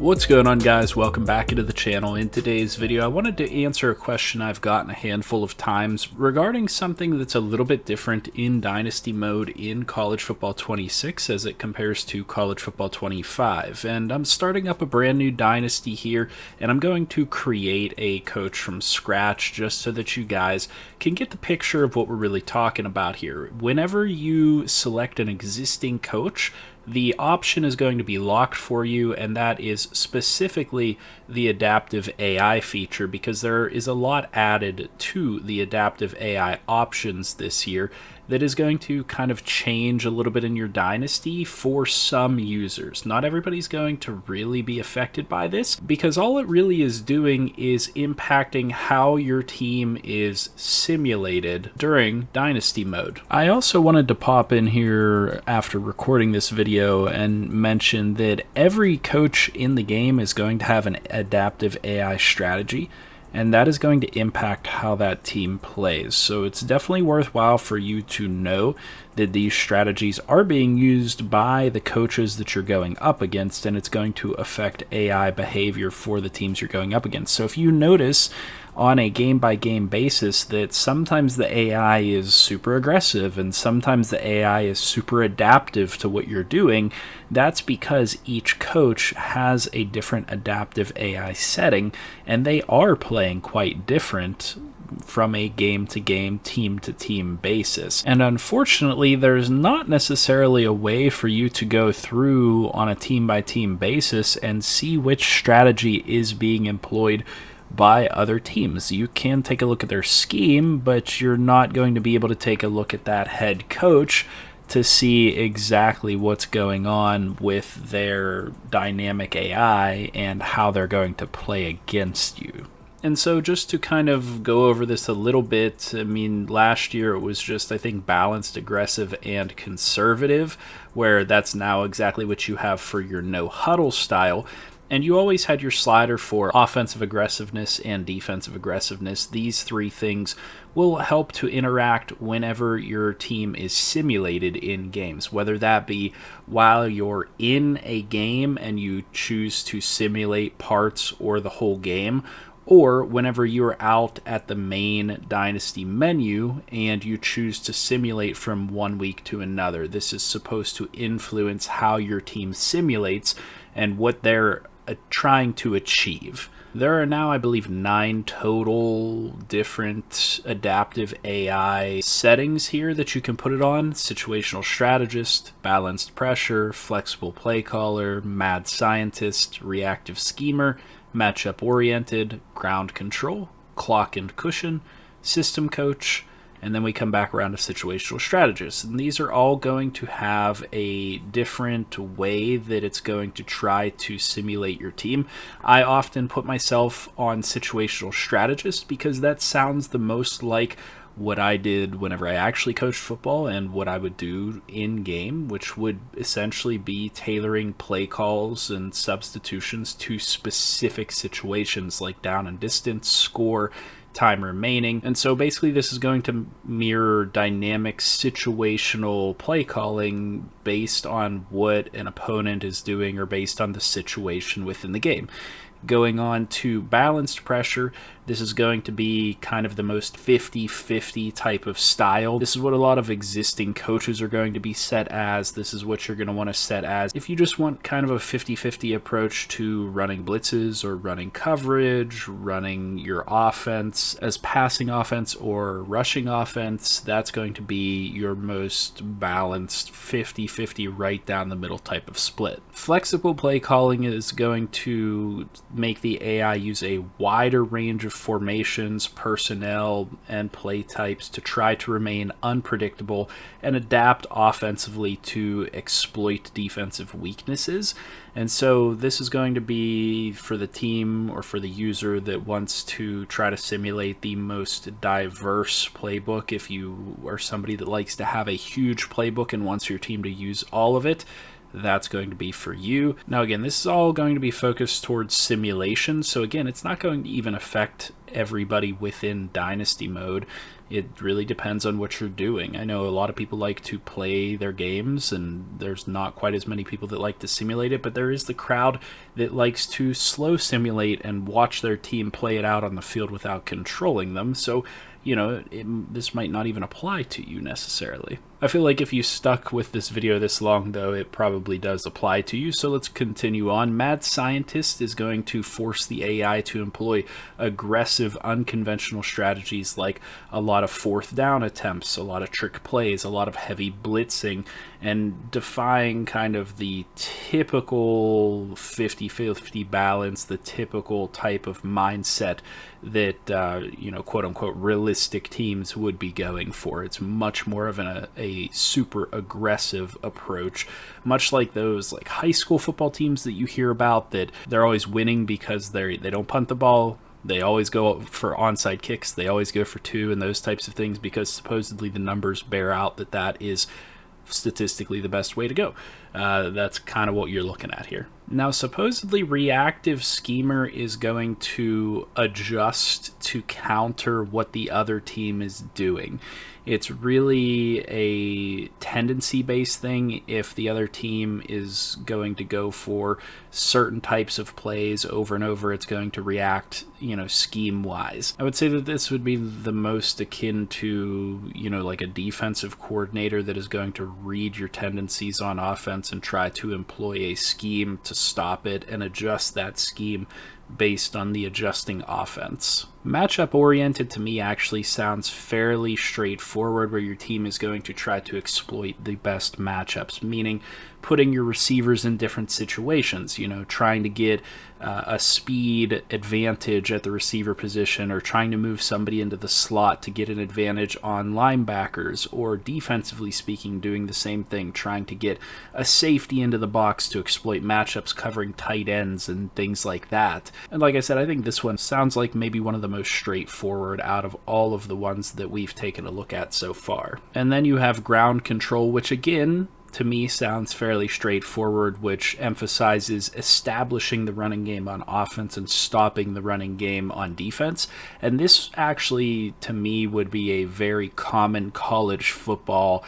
What's going on, guys? Welcome back into the channel. In today's video, I wanted to answer a question I've gotten a handful of times regarding something that's a little bit different in Dynasty mode in College Football 26 as it compares to College Football 25. And I'm starting up a brand new Dynasty here, and I'm going to create a coach from scratch just so that you guys can get the picture of what we're really talking about here. Whenever you select an existing coach, the option is going to be locked for you, and that is specifically the adaptive AI feature, because there is a lot added to the adaptive AI options this year that is going to kind of change a little bit in your dynasty for some users. Not everybody's going to really be affected by this, because all it really is doing is impacting how your team is simulated during dynasty mode. I also wanted to pop in here after recording this video and mention that every coach in the game is going to have an adaptive AI strategy, and that is going to impact how that team plays. So it's definitely worthwhile for you to know that these strategies are being used by the coaches that you're going up against, and it's going to affect AI behavior for the teams you're going up against. So if you notice on a game-by-game basis that sometimes the AI is super aggressive and sometimes the AI is super adaptive to what you're doing, that's because each coach has a different adaptive AI setting, and they are playing quite different from a game-to-game, team-to-team basis. And unfortunately, there's not necessarily a way for you to go through on a team-by-team basis and see which strategy is being employed by other teams. You can take a look at their scheme, but you're not going to be able to take a look at that head coach to see exactly what's going on with their dynamic AI and how they're going to play against you. And so just to kind of go over this a little bit, I mean, last year it was just, I think, balanced, aggressive, and conservative, where that's now exactly what you have for your no huddle style. And you always had your slider for offensive aggressiveness and defensive aggressiveness. These three things will help to interact whenever your team is simulated in games, whether that be while you're in a game and you choose to simulate parts or the whole game, or whenever you're out at the main Dynasty menu and you choose to simulate from one week to another. This is supposed to influence how your team simulates and what they're trying to achieve. There are now, I believe, 9 total different adaptive AI settings here that you can put it on. Situational strategist, balanced pressure, flexible play caller, mad scientist, reactive schemer, matchup oriented, ground control, clock and cushion, system coach, and then we come back around to situational strategists. And these are all going to have a different way that it's going to try to simulate your team. I often put myself on situational strategist because that sounds the most like what I did whenever I actually coached football and what I would do in game, which would essentially be tailoring play calls and substitutions to specific situations like down and distance, score, time remaining. And so basically this is going to mirror dynamic situational play calling based on what an opponent is doing or based on the situation within the game. Going on to balanced pressure, this is going to be kind of the most 50-50 type of style. This is what a lot of existing coaches are going to be set as. This is what you're going to want to set as if you just want kind of a 50-50 approach to running blitzes or running coverage, running your offense as passing offense or rushing offense. That's going to be your most balanced 50-50 right down the middle type of split. Flexible play calling is going to make the AI use a wider range of formations, personnel, and play types to try to remain unpredictable and adapt offensively to exploit defensive weaknesses. And so this is going to be for the team or for the user that wants to try to simulate the most diverse playbook. If you are somebody that likes to have a huge playbook and wants your team to use all of it, that's going to be for you. Now again, this is all going to be focused towards simulation, so again, it's not going to even affect everybody within Dynasty mode. It really depends on what you're doing. I know a lot of people like to play their games, and there's not quite as many people that like to simulate it, but there is the crowd that likes to slow simulate and watch their team play it out on the field without controlling them. So, this might not even apply to you necessarily. I feel like if you stuck with this video this long, though, it probably does apply to you. So let's continue on. Mad Scientist is going to force the AI to employ aggressive, unconventional strategies like a lot of fourth down attempts, a lot of trick plays, a lot of heavy blitzing, and defying kind of the typical 50-50 balance, the typical type of mindset that, quote-unquote realistic teams would be going for. It's much more of a super aggressive approach, much like those like high school football teams that you hear about, that they're always winning because they don't punt the ball. They always go for onside kicks. They always go for two and those types of things because supposedly the numbers bear out that is statistically the best way to go. That's kind of what you're looking at here. Now, supposedly Reactive Schemer is going to adjust to counter what the other team is doing. It's really a tendency-based thing. If the other team is going to go for certain types of plays over and over, it's going to react, scheme-wise. I would say that this would be the most akin to, like a defensive coordinator that is going to read your tendencies on offense and try to employ a scheme to stop it and adjust that scheme based on the adjusting offense. Matchup oriented to me actually sounds fairly straightforward, where your team is going to try to exploit the best matchups, meaning putting your receivers in different situations, trying to get a speed advantage at the receiver position, or trying to move somebody into the slot to get an advantage on linebackers, or defensively speaking, doing the same thing, trying to get a safety into the box to exploit matchups covering tight ends and things like that. And like I said, I think this one sounds like maybe one of the most straightforward out of all of the ones that we've taken a look at so far. And then you have ground control, which again, to me sounds fairly straightforward, which emphasizes establishing the running game on offense and stopping the running game on defense. And this actually, to me, would be a very common college football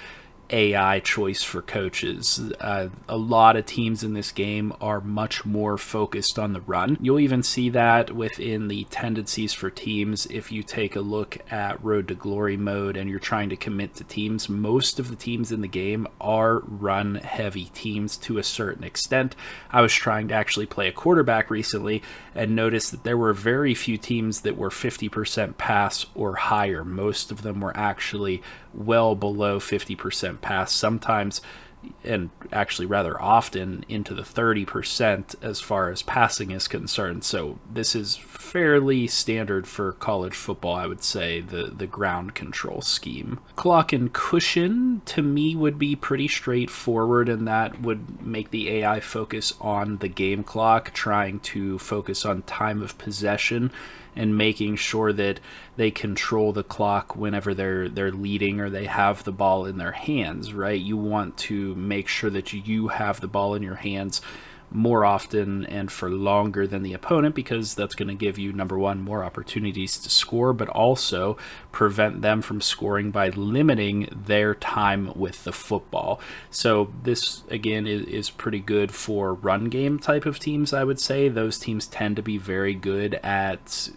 AI choice for coaches. A lot of teams in this game are much more focused on the run. You'll even see that within the tendencies for teams. If you take a look at Road to Glory mode and you're trying to commit to teams, most of the teams in the game are run heavy teams to a certain extent. I was trying to actually play a quarterback recently and noticed that there were very few teams that were 50% pass or higher. Most of them were actually well below 50% pass, sometimes, and actually rather often, into the 30% as far as passing is concerned. So this is fairly standard for college football, I would say, the ground control scheme. Clock and cushion, to me, would be pretty straightforward, and that would make the AI focus on the game clock, trying to focus on time of possession and making sure that they control the clock whenever they're leading or they have the ball in their hands, right? You want to make sure that you have the ball in your hands more often and for longer than the opponent, because that's going to give you, number one, more opportunities to score, but also prevent them from scoring by limiting their time with the football. So this, again, is pretty good for run game type of teams, I would say. Those teams tend to be very good at,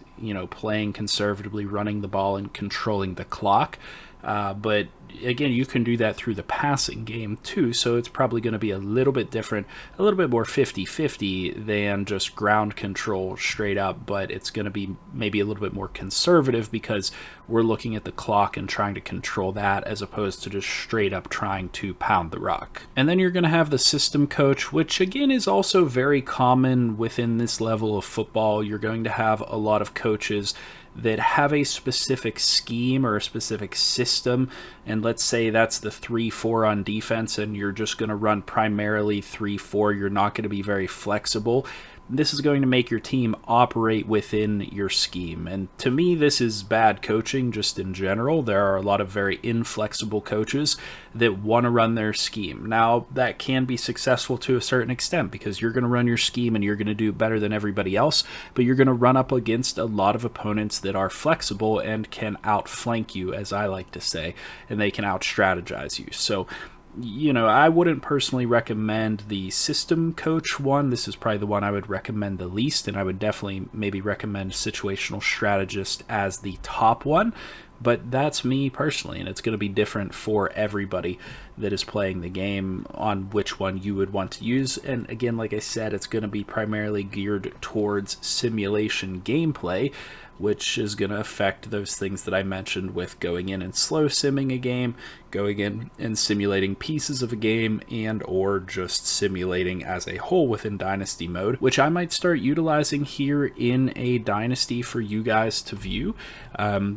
playing conservatively, running the ball and controlling the clock. But again, you can do that through the passing game too, so it's probably going to be a little bit different, a little bit more 50-50 than just ground control straight up, but it's going to be maybe a little bit more conservative because we're looking at the clock and trying to control that as opposed to just straight up trying to pound the rock. And then you're going to have the system coach, which again is also very common within this level of football. You're going to have a lot of coaches that have a specific scheme or a specific system, and let's say that's the 3-4 on defense, and you're just going to run primarily 3-4. You're not going to be very flexible. this is going to make your team operate within your scheme. And to me, this is bad coaching just in general. There are a lot of very inflexible coaches that want to run their scheme. Now, that can be successful to a certain extent because you're going to run your scheme and you're going to do better than everybody else, but you're going to run up against a lot of opponents that are flexible and can outflank you, as I like to say, and they can out-strategize you. So, I wouldn't personally recommend the system coach one. This is probably the one I would recommend the least, and I would definitely maybe recommend situational strategist as the top one. But that's me personally, and it's going to be different for everybody that is playing the game on which one you would want to use. And again, like I said, it's going to be primarily geared towards simulation gameplay, which is going to affect those things that I mentioned with going in and slow simming a game, going in and simulating pieces of a game, and or just simulating as a whole within Dynasty mode, which I might start utilizing here in a Dynasty for you guys to view.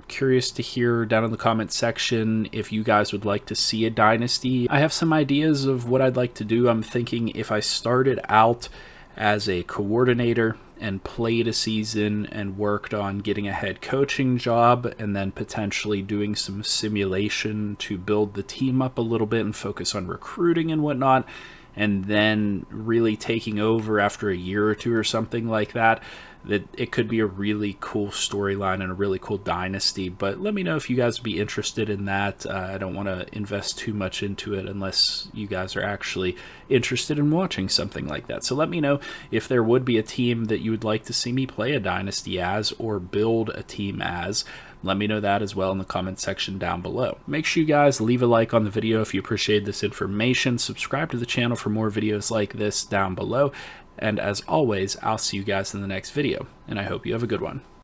Curious to hear down in the comment section if you guys would like to see a Dynasty. I have some ideas of what I'd like to do. I'm thinking if I started out as a coordinator and played a season and worked on getting a head coaching job and then potentially doing some simulation to build the team up a little bit and focus on recruiting and whatnot, and then really taking over after a year or two or something like that, that it could be a really cool storyline and a really cool Dynasty. But let me know if you guys would be interested in that. I don't want to invest too much into it unless you guys are actually interested in watching something like that. So let me know if there would be a team that you would like to see me play a Dynasty as or build a team as. Let me know that as well in the comment section down below. Make sure you guys leave a like on the video if you appreciate this information. Subscribe to the channel for more videos like this down below. And as always, I'll see you guys in the next video, and I hope you have a good one.